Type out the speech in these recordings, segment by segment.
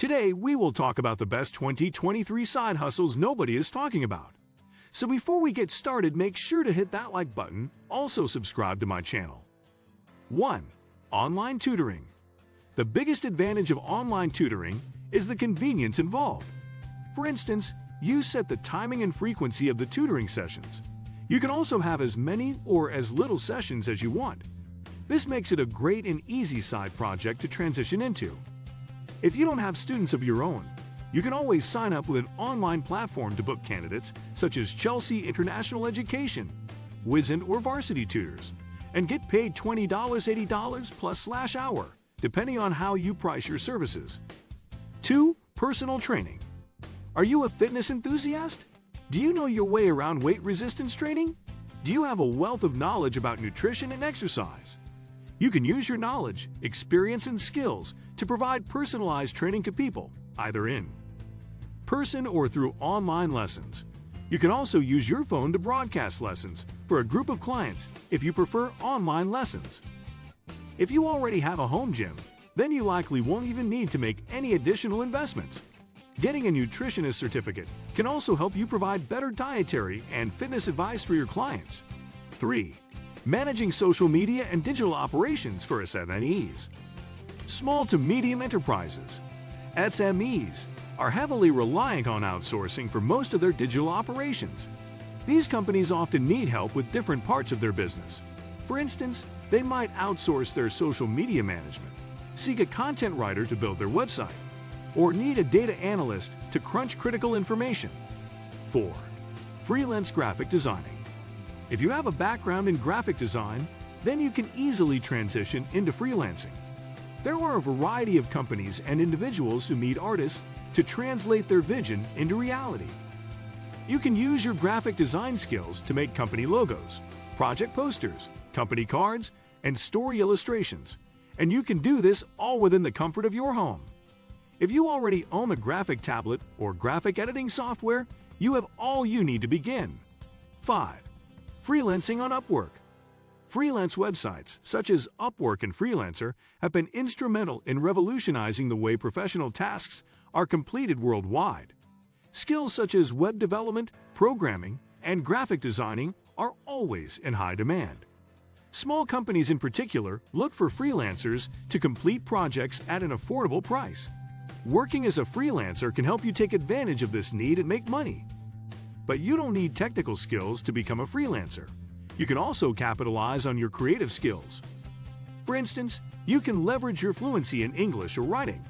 Today, we will talk about the best 2023 side hustles nobody is talking about. So before we get started, make sure to hit that like button, also subscribe to my channel. 1. Online tutoring. The biggest advantage of online tutoring is the convenience involved. For instance, you set the timing and frequency of the tutoring sessions. You can also have as many or as little sessions as you want. This makes it a great and easy side project to transition into. If you don't have students of your own, you can always sign up with an online platform to book candidates such as Chelsea International Education, Wizant, or Varsity Tutors, and get paid $20, $80 plus /hour, depending on how you price your services. 2. Personal training. Are you a fitness enthusiast? Do you know your way around weight resistance training? Do you have a wealth of knowledge about nutrition and exercise? You can use your knowledge, experience, and skills to provide personalized training to people, either in person or through online lessons. You can also use your phone to broadcast lessons for a group of clients if you prefer online lessons. If you already have a home gym, then you likely won't even need to make any additional investments. Getting a nutritionist certificate can also help you provide better dietary and fitness advice for your clients. 3. Managing social media and digital operations for SMEs. Small to medium enterprises, SMEs, are heavily relying on outsourcing for most of their digital operations. These companies often need help with different parts of their business. For instance, they might outsource their social media management, seek a content writer to build their website, or need a data analyst to crunch critical information. 4. Freelance graphic designing. If you have a background in graphic design, then you can easily transition into freelancing. There are a variety of companies and individuals who need artists to translate their vision into reality. You can use your graphic design skills to make company logos, project posters, company cards, and story illustrations, and you can do this all within the comfort of your home. If you already own a graphic tablet or graphic editing software, you have all you need to begin. 5. Freelancing on Upwork. Freelance websites such as Upwork and Freelancer have been instrumental in revolutionizing the way professional tasks are completed worldwide. Skills such as web development, programming, and graphic designing are always in high demand. Small companies in particular look for freelancers to complete projects at an affordable price. Working as a freelancer can help you take advantage of this need and make money. But you don't need technical skills to become a freelancer. You can also capitalize on your creative skills. For instance, you can leverage your fluency in English or writing.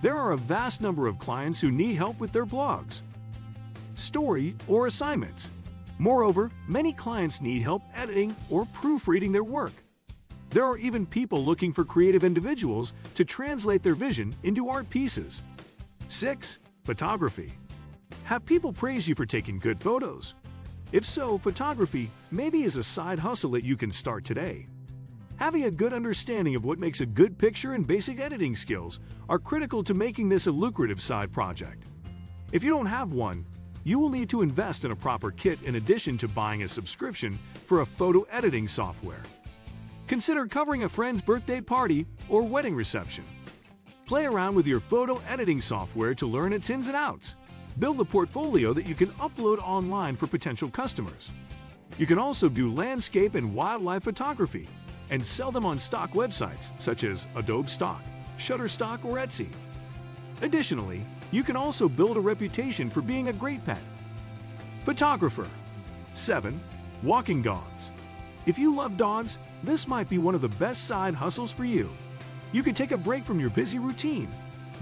There are a vast number of clients who need help with their blogs, story, or assignments. Moreover, many clients need help editing or proofreading their work. There are even people looking for creative individuals to translate their vision into art pieces. 6. Photography. Have people praise you for taking good photos? If so, photography maybe is a side hustle that you can start today. Having a good understanding of what makes a good picture and basic editing skills are critical to making this a lucrative side project. If you don't have one, you will need to invest in a proper kit in addition to buying a subscription for a photo editing software. Consider covering a friend's birthday party or wedding reception. Play around with your photo editing software to learn its ins and outs. Build a portfolio that you can upload online for potential customers. You can also do landscape and wildlife photography and sell them on stock websites such as Adobe Stock, Shutterstock, or Etsy. Additionally, you can also build a reputation for being a great pet photographer. 7. Walking dogs. If you love dogs, this might be one of the best side hustles for you. You can take a break from your busy routine,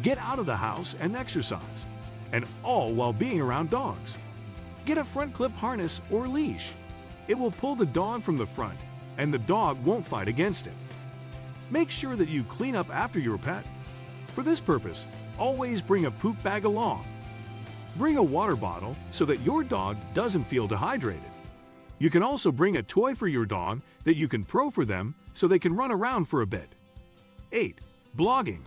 get out of the house and exercise, and all while being around dogs. Get a front clip harness or leash. It will pull the dog from the front, and the dog won't fight against it. Make sure that you clean up after your pet. For this purpose, always bring a poop bag along. Bring a water bottle so that your dog doesn't feel dehydrated. You can also bring a toy for your dog that you can throw for them so they can run around for a bit. 8. Blogging.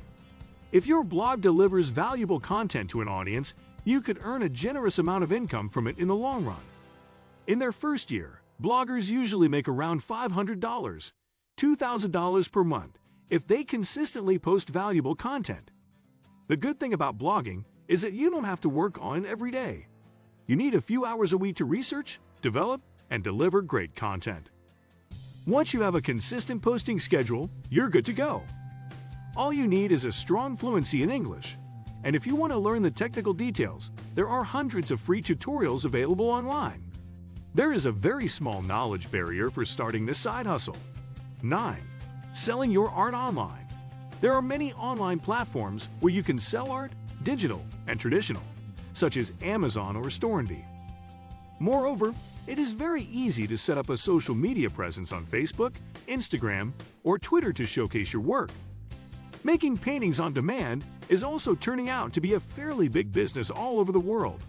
If your blog delivers valuable content to an audience, you could earn a generous amount of income from it in the long run. In their first year, bloggers usually make around $500, $2,000 per month if they consistently post valuable content. The good thing about blogging is that you don't have to work on it every day. You need a few hours a week to research, develop, and deliver great content. Once you have a consistent posting schedule, you're good to go. All you need is a strong fluency in English. And if you want to learn the technical details, there are hundreds of free tutorials available online. There is a very small knowledge barrier for starting this side hustle. 9. Selling your art online. There are many online platforms where you can sell art, digital and traditional, such as Amazon or Storenvy. Moreover, it is very easy to set up a social media presence on Facebook, Instagram, or Twitter to showcase your work. Making paintings on demand is also turning out to be a fairly big business all over the world.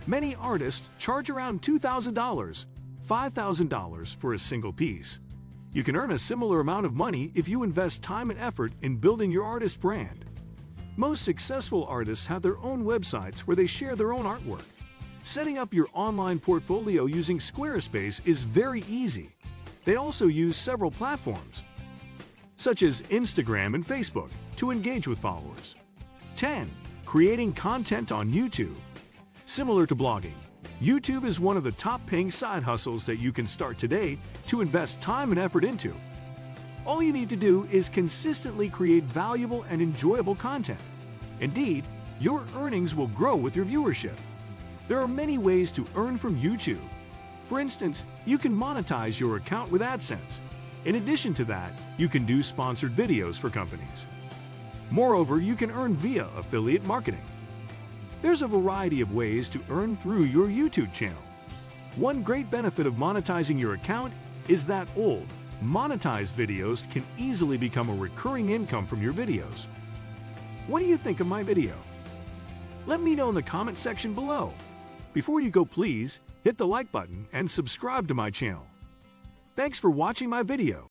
Many artists charge around $2,000, $5,000 for a single piece. You can earn a similar amount of money if you invest time and effort in building your artist brand. Most successful artists have their own websites where they share their own artwork. Setting up your online portfolio using Squarespace is very easy. They also use several platforms, such as Instagram and Facebook, to engage with followers. 10. Creating content on YouTube. Similar to blogging, YouTube is one of the top-paying side hustles that you can start today to invest time and effort into. All you need to do is consistently create valuable and enjoyable content. Indeed, your earnings will grow with your viewership. There are many ways to earn from YouTube. For instance, you can monetize your account with AdSense. In addition to that, you can do sponsored videos for companies. Moreover, you can earn via affiliate marketing. There's a variety of ways to earn through your YouTube channel. One great benefit of monetizing your account is that old, monetized videos can easily become a recurring income from your videos. What do you think of my video? Let me know in the comment section below. Before you go, please hit the like button and subscribe to my channel. Thanks for watching my video.